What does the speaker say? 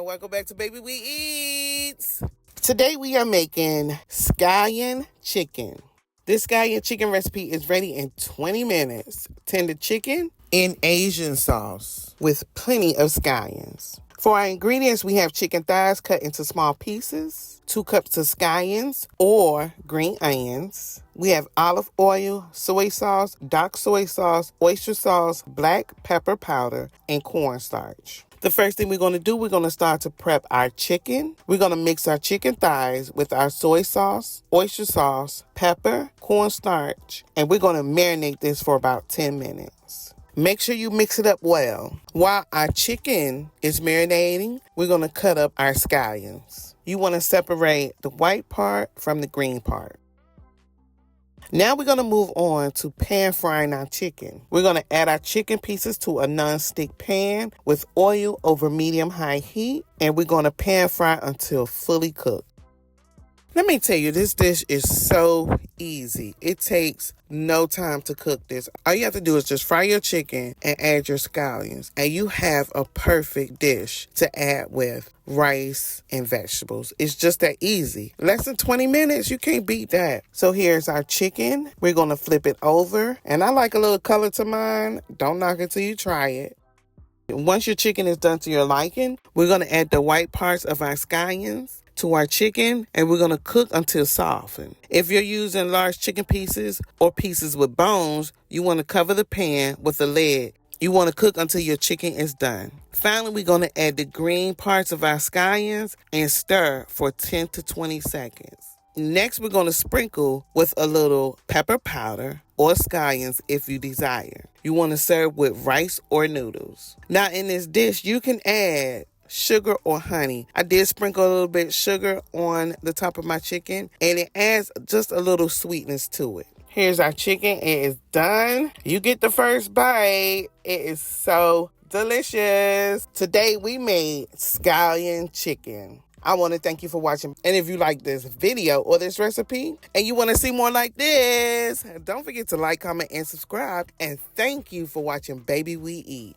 welcome back to Baby We Eats. Today we are making scallion chicken. This scallion chicken recipe is ready in 20 minutes. Tender chicken in Asian sauce with plenty of scallions. For our ingredients, we have chicken thighs cut into small pieces, 2 cups of scallions or green onions. We have olive oil, soy sauce, dark soy sauce, oyster sauce, black pepper powder, and cornstarch. The first thing we're going to do, we're going to start to prep our chicken. We're going to mix our chicken thighs with our soy sauce, oyster sauce, pepper, cornstarch, and we're going to marinate this for about 10 minutes. Make sure you mix it up well. While our chicken is marinating, we're going to cut up our scallions. You want to separate the white part from the green part. Now we're going to move on to pan frying our chicken. We're going to add our chicken pieces to a non-stick pan with oil over medium-high heat, and we're going to pan fry until fully cooked. Let me tell you, this dish is so easy. It takes no time to cook this. All you have to do is just fry your chicken and add your scallions, and you have a perfect dish to add with rice and vegetables. It's just that easy. Less than 20 minutes, you can't beat that. So here's our chicken. We're going to flip it over, and I like a little color to mine. Don't knock it till you try it. Once your chicken is done to your liking, we're going to add the white parts of our scallions to our chicken, and we're going to cook until softened. If you're using large chicken pieces or pieces with bones, you want to cover the pan with a lid. You want to cook until your chicken is done. Finally, we're going to add the green parts of our scallions and stir for 10 to 20 seconds. Next, we're going to sprinkle with a little pepper powder or scallions if you desire. You want to serve with rice or noodles. Now, in this dish, you can add sugar or honey. I did sprinkle a little bit sugar on the top of my chicken, and it adds just a little sweetness to it. Here's our chicken. It is done. You get the first bite. It is so delicious. Today we made scallion chicken. I want to thank you for watching. And if you like this video or this recipe and you want to see more like this, don't forget to like, comment, and subscribe. And thank you for watching Baby We Eat.